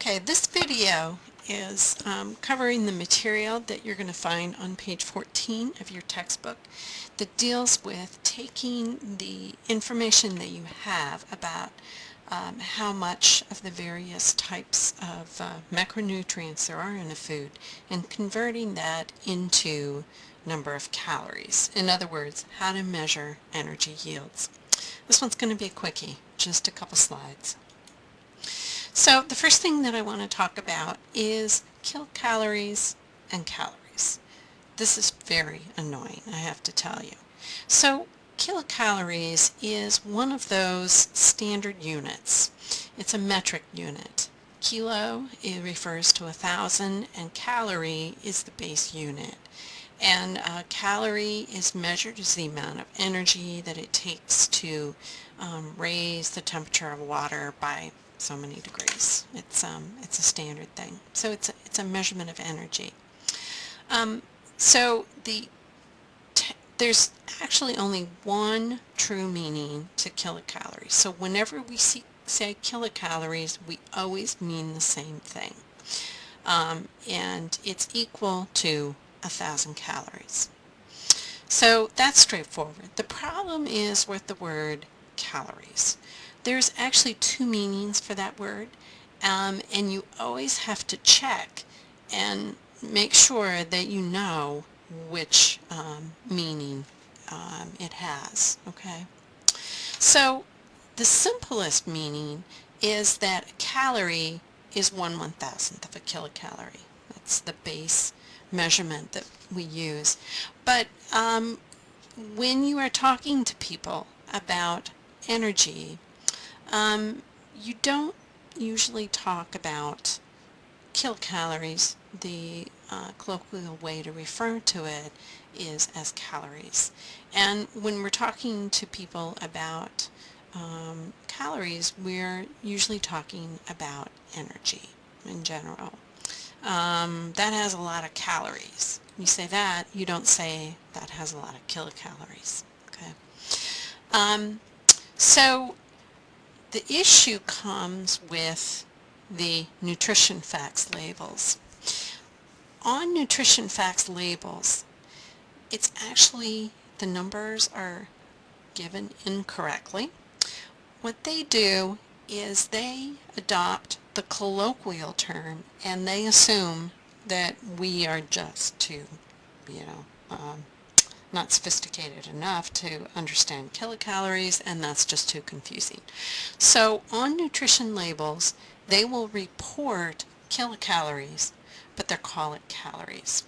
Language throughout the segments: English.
Okay, this video is covering the material that you're going to find on page 14 of your textbook that deals with taking the information that you have about how much of the various types of macronutrients there are in a food and converting that into number of calories. In other words, how to measure energy yields. This one's going to be a quickie, just a couple slides. So the first thing that I want to talk about is kilocalories and calories. This is very annoying, I have to tell you. So kilocalories is one of those standard units. It's a metric unit. Kilo, it refers to 1,000, and calorie is the base unit. And a calorie is measured as the amount of energy that it takes to raise the temperature of water by so many degrees. It's a standard thing. So it's a measurement of energy. There's actually only one true meaning to kilocalories. So whenever we say kilocalories, we always mean the same thing. And it's equal to 1,000 calories. So that's straightforward. The problem is with the word calories. There's actually two meanings for that word, and you always have to check and make sure that you know which meaning it has. Okay? So the simplest meaning is that a calorie is 1/1000th of a kilocalorie. That's the base measurement that we use. But when you are talking to people about energy, you don't usually talk about kilocalories. The colloquial way to refer to it is as calories. And when we're talking to people about calories, we're usually talking about energy in general. That has a lot of calories. You say that, you don't say that has a lot of kilocalories. Okay. So the issue comes with the nutrition facts labels. On nutrition facts labels, it's actually, the numbers are given incorrectly. What they do is they adopt the colloquial term and they assume that we are just too, not sophisticated enough to understand kilocalories, and that's just too confusing. So on nutrition labels, they will report kilocalories, but they'll call it calories.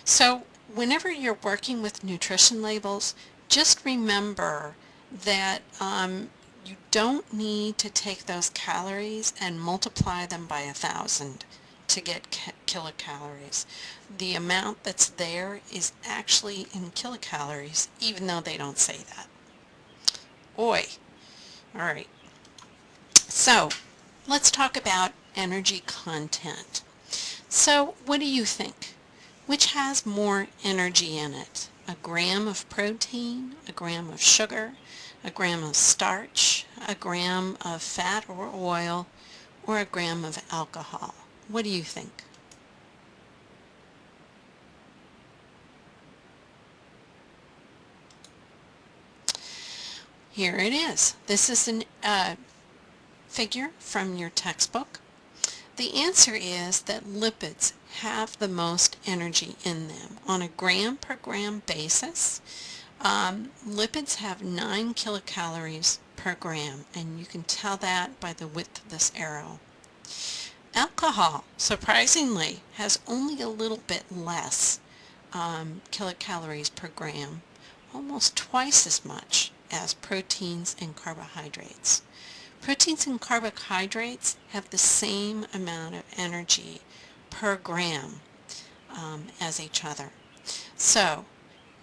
So whenever you're working with nutrition labels, just remember that you don't need to take those calories and multiply them by 1,000 to get kilocalories. The amount that's there is actually in kilocalories, even though they don't say that. Oi! Alright, so let's talk about energy content. So what do you think? Which has more energy in it? A gram of protein, a gram of sugar, a gram of starch, a gram of fat or oil, or a gram of alcohol? What do you think? Here it is. This is a figure from your textbook. The answer is that lipids have the most energy in them. On a gram per gram basis, lipids have 9 kilocalories per gram, and you can tell that by the width of this arrow. Alcohol, surprisingly, has only a little bit less kilocalories per gram, almost twice as much as proteins and carbohydrates. Proteins and carbohydrates have the same amount of energy per gram as each other. So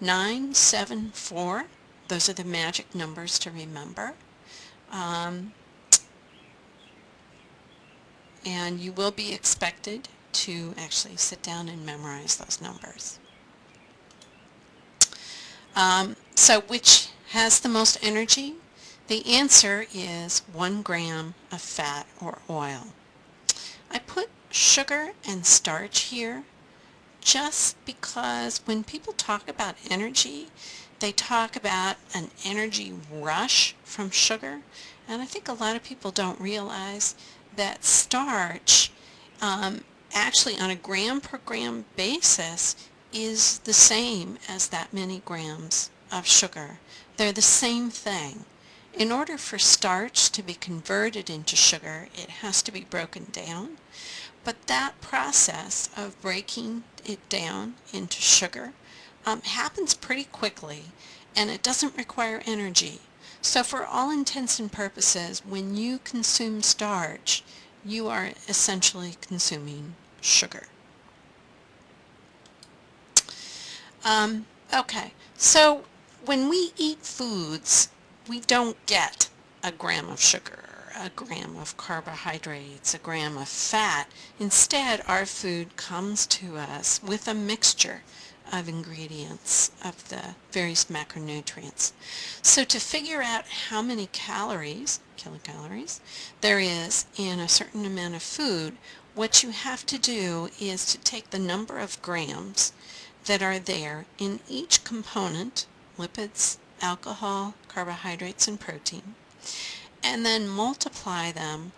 9, 7, 4, those are the magic numbers to remember. And you will be expected to actually sit down and memorize those numbers. So which has the most energy? The answer is 1 gram of fat or oil. I put sugar and starch here just because when people talk about energy, they talk about an energy rush from sugar, and I think a lot of people don't realize that starch actually on a gram per gram basis is the same as that many grams of sugar. They're the same thing. In order for starch to be converted into sugar, it has to be broken down. But that process of breaking it down into sugar happens pretty quickly, and it doesn't require energy. So for all intents and purposes, when you consume starch, you are essentially consuming sugar. Okay, so when we eat foods, we don't get a gram of sugar, a gram of carbohydrates, a gram of fat. Instead, our food comes to us with a mixture of ingredients of the various macronutrients. So to figure out how many calories, kilocalories, there is in a certain amount of food, what you have to do is to take the number of grams that are there in each component, lipids, alcohol, carbohydrates, and protein, and then multiply them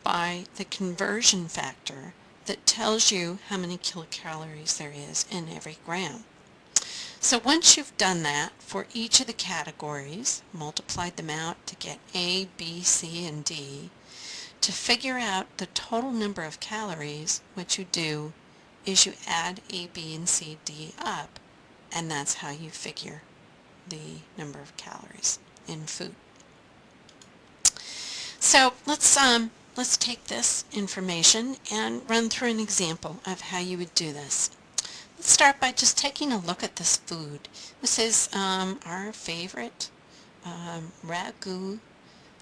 by the conversion factor that tells you how many kilocalories there is in every gram. So once you've done that for each of the categories, multiplied them out to get A, B, C, and D, to figure out the total number of calories, what you do is you add A, B, and C, D up, and that's how you figure the number of calories in food. So let's take this information and run through an example of how you would do this. Let's start by just taking a look at this food. This is our favorite ragu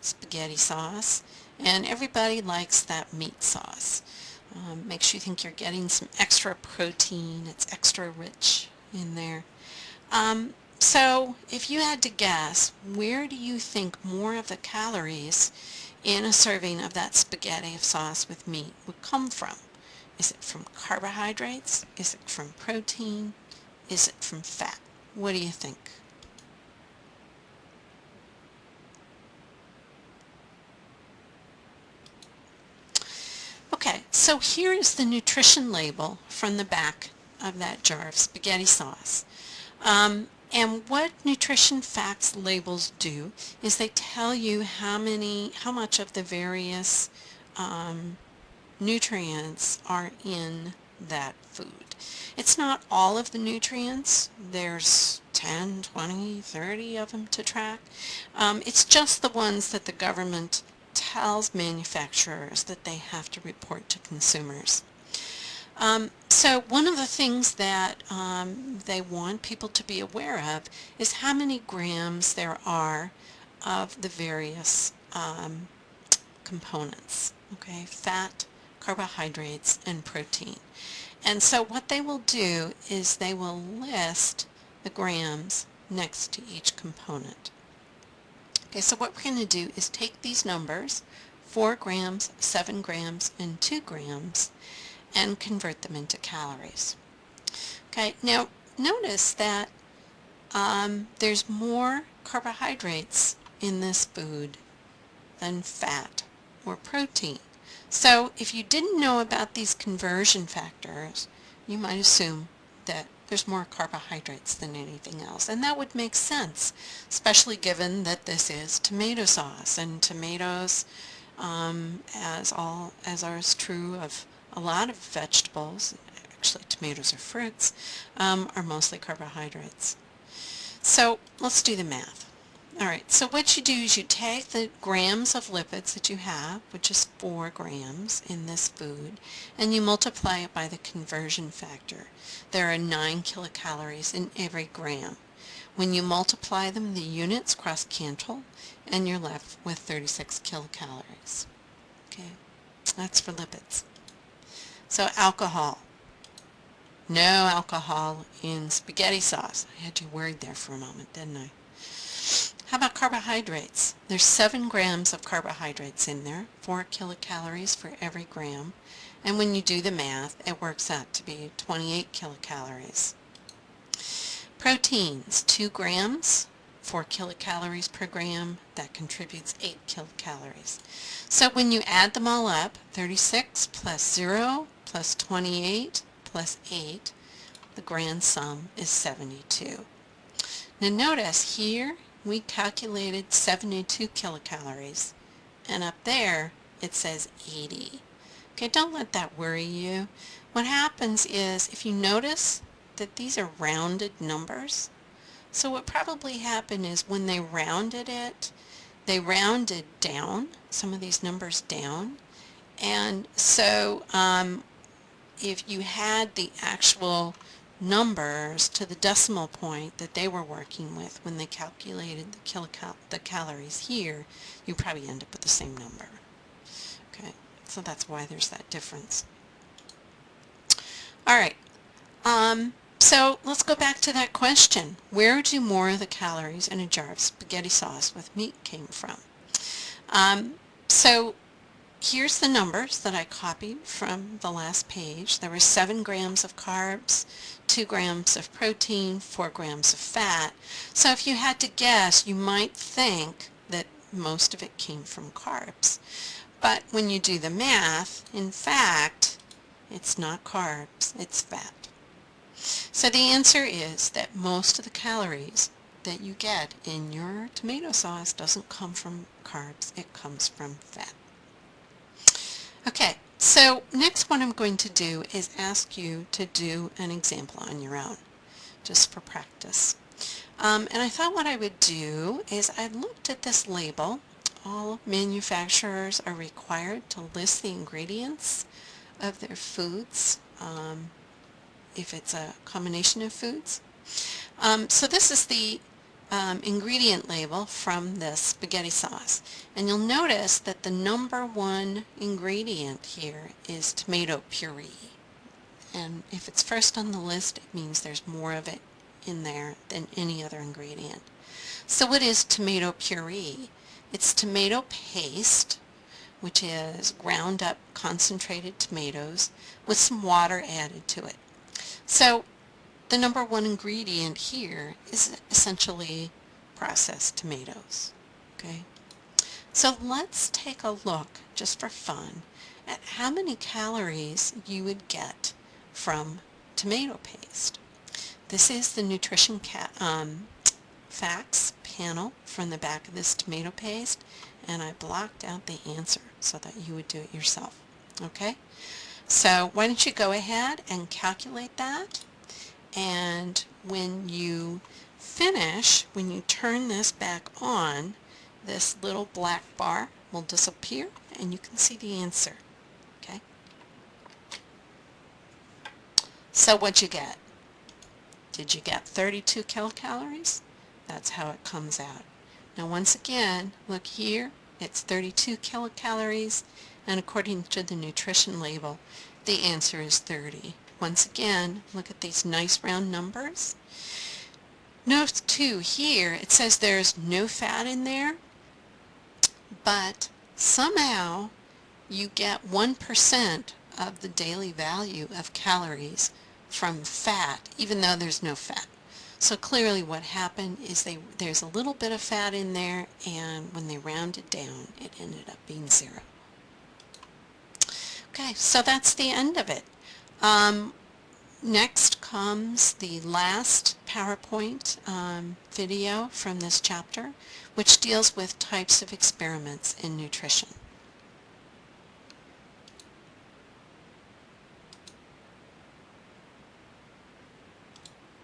spaghetti sauce, and everybody likes that meat sauce. Makes you think you're getting some extra protein. It's extra rich in there. So if you had to guess, where do you think more of the calories in a serving of that spaghetti of sauce with meat would come from? Is it from carbohydrates? Is it from protein? Is it from fat? What do you think? Okay, so here is the nutrition label from the back of that jar of spaghetti sauce. And what nutrition facts labels do is they tell you how much of the various nutrients are in that food. It's not all of the nutrients. There's 10, 20, 30 of them to track. It's just the ones that the government tells manufacturers that they have to report to consumers. So one of the things that they want people to be aware of is how many grams there are of the various components, okay, fat, carbohydrates, and protein. And so what they will do is they will list the grams next to each component. Okay, so what we're going to do is take these numbers, 4 grams, 7 grams, and 2 grams, and convert them into calories. Okay, now notice that there's more carbohydrates in this food than fat or protein. So if you didn't know about these conversion factors, you might assume that there's more carbohydrates than anything else. And that would make sense, especially given that this is tomato sauce, and tomatoes, as is true of a lot of vegetables, actually tomatoes are fruits, are mostly carbohydrates. So let's do the math. All right, so what you do is you take the grams of lipids that you have, which is 4 grams in this food, and you multiply it by the conversion factor. There are 9 kilocalories in every gram. When you multiply them, the units cross-cantel, and you're left with 36 kilocalories. Okay, that's for lipids. So alcohol. No alcohol in spaghetti sauce. I had you worried there for a moment, didn't I? How about carbohydrates? There's 7 grams of carbohydrates in there, 4 kilocalories for every gram. And when you do the math, it works out to be 28 kilocalories. Proteins, 2 grams, 4 kilocalories per gram. That contributes 8 kilocalories. So when you add them all up, 36 plus 0 plus 28 plus 8, the grand sum is 72. Now notice here we calculated 72 kilocalories, and up there it says 80. Okay, don't let that worry you. What happens is, if you notice that these are rounded numbers, so what probably happened is when they rounded it, they rounded down, some of these numbers down, and so if you had the actual numbers to the decimal point that they were working with when they calculated the calories here, you probably end up with the same number. Okay, so that's why there's that difference. All right, so let's go back to that question. Where do more of the calories in a jar of spaghetti sauce with meat came from? So here's the numbers that I copied from the last page. There were 7 grams of carbs, 2 grams of protein, 4 grams of fat. So if you had to guess, you might think that most of it came from carbs. But when you do the math, in fact, it's not carbs, it's fat. So the answer is that most of the calories that you get in your tomato sauce doesn't come from carbs, it comes from fat. Okay, so next what I'm going to do is ask you to do an example on your own, just for practice. And I thought what I would do is I looked at this label. All manufacturers are required to list the ingredients of their foods, if it's a combination of foods. So this is the ingredient label from this spaghetti sauce, and you'll notice that the number 1 ingredient here is tomato puree, and if it's first on the list, it means there's more of it in there than any other ingredient. So what is tomato puree? It's tomato paste, which is ground up concentrated tomatoes with some water added to it. So the number 1 ingredient here is essentially processed tomatoes. Okay, so let's take a look, just for fun, at how many calories you would get from tomato paste. This is the nutrition facts panel from the back of this tomato paste, and I blocked out the answer so that you would do it yourself. Okay, so why don't you go ahead and calculate that, and when you finish, when you turn this back on, this little black bar will disappear and you can see the answer. Okay, so what'd you get? Did you get 32 kilocalories? That's how it comes out. Now once again, look here, it's 32 kilocalories, and according to the nutrition label, the answer is 30. Once again, look at these nice round numbers. Note too, here it says there's no fat in there, but somehow you get 1% of the daily value of calories from fat, even though there's no fat. So clearly what happened is there's a little bit of fat in there, and when they rounded down, it ended up being 0. Okay, so that's the end of it. Next comes the last PowerPoint video from this chapter, which deals with types of experiments in nutrition.